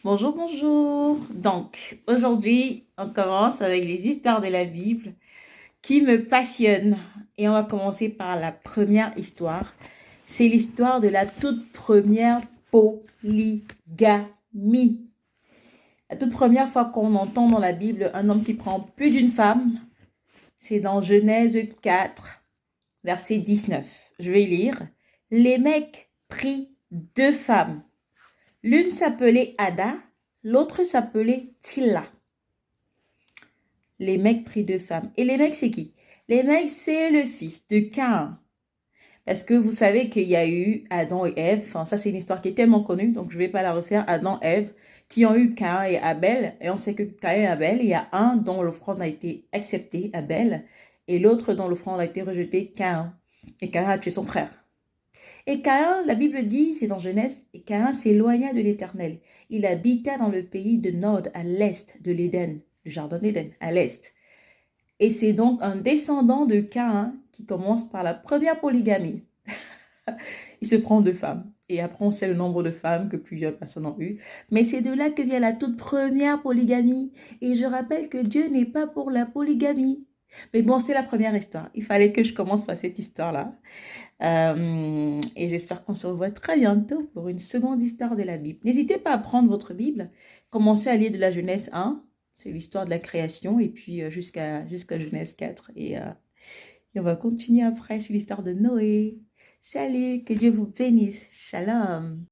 Bonjour, bonjour. Donc, aujourd'hui, on commence avec les histoires de la Bible qui me passionnent. Et on va commencer par la première histoire. C'est l'histoire de la toute première polygamie. La toute première fois qu'on entend dans la Bible un homme qui prend plus d'une femme, c'est dans Genèse 4, verset 19. Je vais lire. Les mecs prit deux femmes. L'une s'appelait Ada, l'autre s'appelait Tilla. Les mecs pris deux femmes. Et les mecs, c'est qui? Les mecs, c'est le fils de Caïn. Parce que vous savez qu'il y a eu Adam et Ève. Enfin, ça, c'est une histoire qui est tellement connue, donc je ne vais pas la refaire. Adam et Ève, qui ont eu Caïn et Abel. Et on sait que Caïn et Abel, il y a un dont l'offrande a été acceptée, Abel, et l'autre dont l'offrande a été rejetée, Caïn. Et Caïn a tué son frère. Et Caïn, la Bible dit, c'est dans Genèse, et Caïn s'éloigna de l'Éternel. Il habita dans le pays de Nod, à l'est de l'Éden, le jardin d'Éden, à l'est. Et c'est donc un descendant de Caïn qui commence par la première polygamie. Il se prend deux femmes. Et après, on sait le nombre de femmes que plusieurs personnes ont eues. Mais c'est de là que vient la toute première polygamie. Et je rappelle que Dieu n'est pas pour la polygamie. Mais bon, c'est la première histoire. Il fallait que je commence par cette histoire-là. Et j'espère qu'on se revoit très bientôt pour une seconde histoire de la Bible. N'hésitez pas à prendre votre Bible, commencez à lire de la Genèse 1, c'est l'histoire de la création, et puis jusqu'à Genèse 4. Et on va continuer après sur l'histoire de Noé. Salut, que Dieu vous bénisse. Shalom.